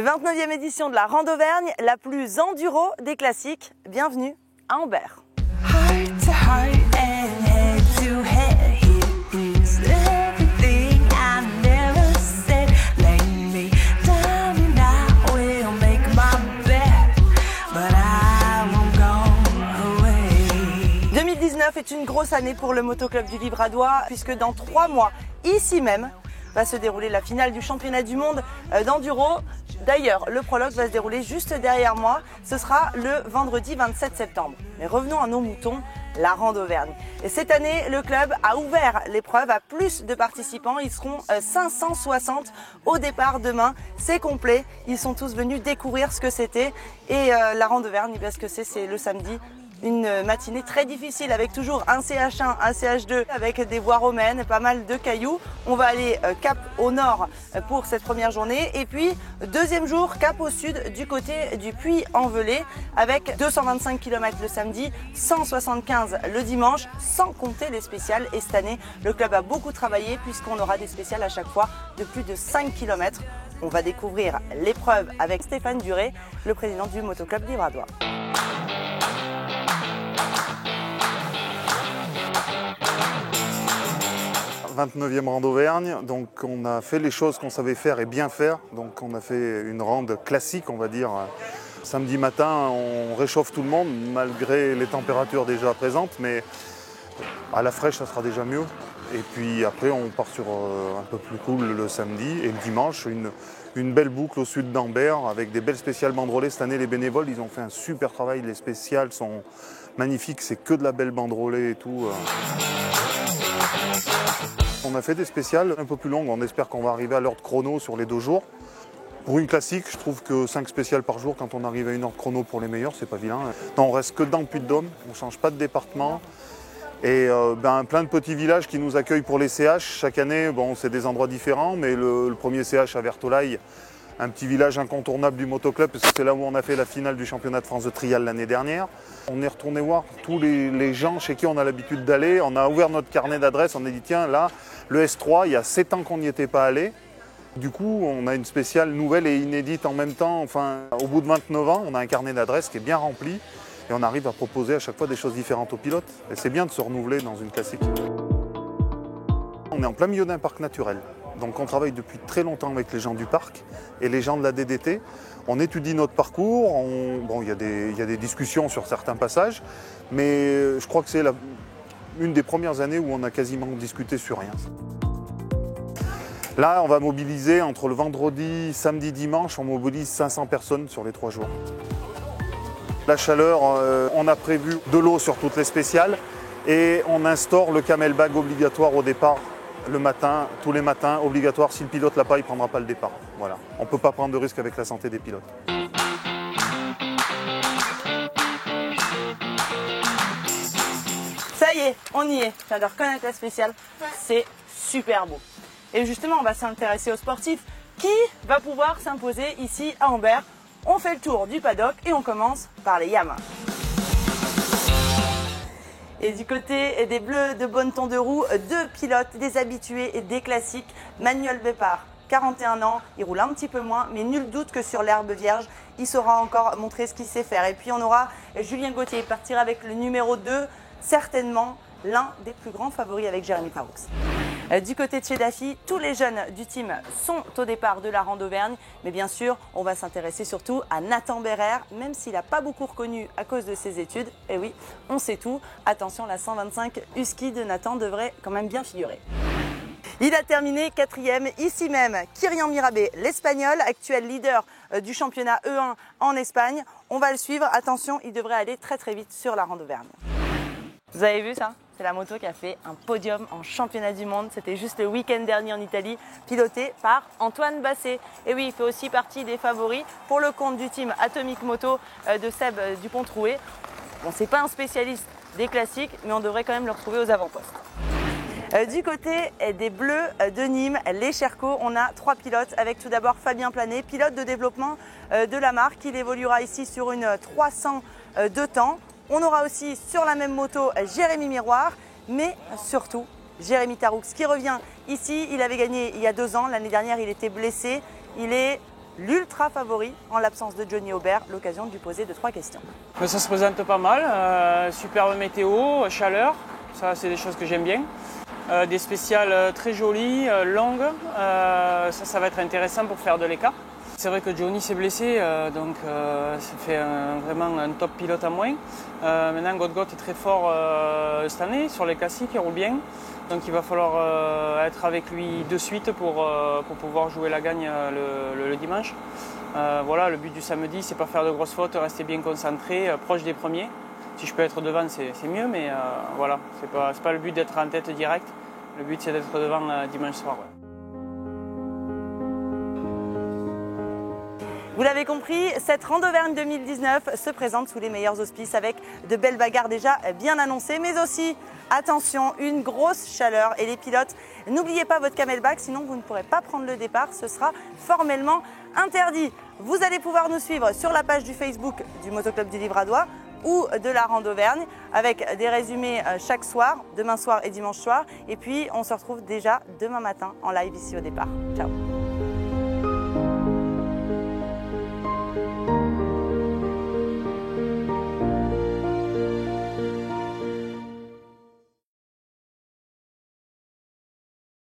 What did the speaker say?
29e édition de la Rande Auvergne, la plus enduro des classiques. Bienvenue à Ambert. Est une grosse année pour le motoclub du Livradois puisque dans 3 mois, ici même, va se dérouler la finale du championnat du monde d'enduro. D'ailleurs, le prologue va se dérouler juste derrière moi. Ce sera le vendredi 27 septembre. Mais revenons à nos moutons, la Rande Auvergne. Et cette année, le club a ouvert l'épreuve à plus de participants. Ils seront 560 au départ demain. C'est complet. Ils sont tous venus découvrir ce que c'était. Et la Rande Auvergne, parce que c'est le samedi. Une matinée très difficile avec toujours un CH1, un CH2 avec des voies romaines, pas mal de cailloux. On va aller cap au nord pour cette première journée et puis deuxième jour cap au sud du côté du Puy-en-Velay avec 225 km le samedi, 175 le dimanche sans compter les spéciales. Et cette année, le club a beaucoup travaillé puisqu'on aura des spéciales à chaque fois de plus de 5 km. On va découvrir l'épreuve avec Stéphane Duré, le président du motoclub Livradois. 29e Rande Auvergne, donc on a fait les choses qu'on savait faire et bien faire. Donc on a fait une rande classique, on va dire. Samedi matin, on réchauffe tout le monde malgré les températures déjà présentes, mais à la fraîche, ça sera déjà mieux. Et puis après, on part sur un peu plus cool le samedi et le dimanche, une belle boucle au sud d'Ambert avec des belles spéciales banderolées. Cette année, les bénévoles, ils ont fait un super travail. Les spéciales sont magnifiques, c'est que de la belle banderolée et tout. On a fait des spéciales un peu plus longues, on espère qu'on va arriver à l'heure de chrono sur les 2 jours. Pour une classique, je trouve que 5 spéciales par jour, quand on arrive à 1 heure de chrono pour les meilleurs, c'est pas vilain. Non, on reste que dans le Puy-de-Dôme, on ne change pas de département. Et plein de petits villages qui nous accueillent pour les CH. Chaque année, bon, c'est des endroits différents, mais le premier CH à Vertolaye, un petit village incontournable du motoclub, parce que c'est là où on a fait la finale du championnat de France de trial l'année dernière. On est retourné voir tous les gens chez qui on a l'habitude d'aller. On a ouvert notre carnet d'adresses, on a dit tiens là, le S3, il y a 7 ans qu'on n'y était pas allé. Du coup, on a une spéciale nouvelle et inédite en même temps. Enfin, au bout de 29 ans, on a un carnet d'adresses qui est bien rempli et on arrive à proposer à chaque fois des choses différentes aux pilotes. Et c'est bien de se renouveler dans une classique. On est en plein milieu d'un parc naturel. Donc on travaille depuis très longtemps avec les gens du parc et les gens de la DDT. On étudie notre parcours, bon, il y a des discussions sur certains passages, mais je crois que c'est une des premières années où on a quasiment discuté sur rien. Là, on va mobiliser entre le vendredi, samedi, dimanche, on mobilise 500 personnes sur les 3 jours. La chaleur, on a prévu de l'eau sur toutes les spéciales et on instaure le camel bag obligatoire au départ. Le matin, tous les matins, obligatoire. Si le pilote l'a pas, il ne prendra pas le départ. Voilà. On ne peut pas prendre de risque avec la santé des pilotes. Ça y est, on y est. J'adore connaître la spéciale. C'est super beau. Et justement, on va s'intéresser aux sportifs. Qui va pouvoir s'imposer ici à Ambert? On fait le tour du paddock et on commence par les Yamaha. Et du côté des Bleus de Bonneton de Roue, 2 pilotes, des habitués et des classiques. Manuel Bépard, 41 ans, il roule un petit peu moins, mais nul doute que sur l'herbe vierge, il saura encore montrer ce qu'il sait faire. Et puis on aura Julien Gauthier, il partira avec le numéro 2, certainement l'un des plus grands favoris avec Jérémy Faroux. Du côté de chez Daffy, tous les jeunes du team sont au départ de la Rande Auvergne. Mais bien sûr, on va s'intéresser surtout à Nathan Bérère, même s'il n'a pas beaucoup reconnu à cause de ses études. Et oui, on sait tout. Attention, la 125 Husky de Nathan devrait quand même bien figurer. Il a terminé 4e ici même. Kyrian Mirabé, l'Espagnol, actuel leader du championnat E1 en Espagne. On va le suivre. Attention, il devrait aller très très vite sur la Rande Auvergne. Vous avez vu ça? C'est la moto qui a fait un podium en championnat du monde. C'était juste le week-end dernier en Italie, piloté par Antoine Basset. Et oui, il fait aussi partie des favoris pour le compte du team Atomic Moto de Seb Dupont-Troué. Bon, c'est pas un spécialiste des classiques, mais on devrait quand même le retrouver aux avant-postes. Du côté des Bleus de Nîmes, les Cherco, on a 3 pilotes avec tout d'abord Fabien Planet, pilote de développement de la marque. Il évoluera ici sur une 300 de temps. On aura aussi sur la même moto Jérémy Miroir, mais surtout Jérémy Taroux qui revient ici. Il avait gagné il y a 2 ans, l'année dernière il était blessé. Il est l'ultra favori en l'absence de Johnny Aubert, l'occasion de lui poser 2-3 questions. Ça se présente pas mal, superbe météo, chaleur, ça c'est des choses que j'aime bien. Des spéciales très jolies, longues, ça va être intéressant pour faire de l'écart. C'est vrai que Johnny s'est blessé, donc ça fait vraiment un top pilote à moins. Maintenant, Godgot est très fort cette année sur les classiques, il roule bien. Donc il va falloir être avec lui de suite pour pouvoir jouer la gagne le dimanche. Voilà, le but du samedi, c'est pas faire de grosses fautes, rester bien concentré, proche des premiers. Si je peux être devant, c'est mieux, mais voilà, c'est pas le but d'être en tête direct. Le but, c'est d'être devant dimanche soir. Ouais. Vous l'avez compris, cette Rand Auvergne 2019 se présente sous les meilleurs auspices avec de belles bagarres déjà bien annoncées, mais aussi, attention, une grosse chaleur. Et les pilotes, n'oubliez pas votre camelback, sinon vous ne pourrez pas prendre le départ, ce sera formellement interdit. Vous allez pouvoir nous suivre sur la page du Facebook du Motoclub du Livradois ou de la Rand Auvergne avec des résumés chaque soir, demain soir et dimanche soir. Et puis on se retrouve déjà demain matin en live ici au départ. Ciao.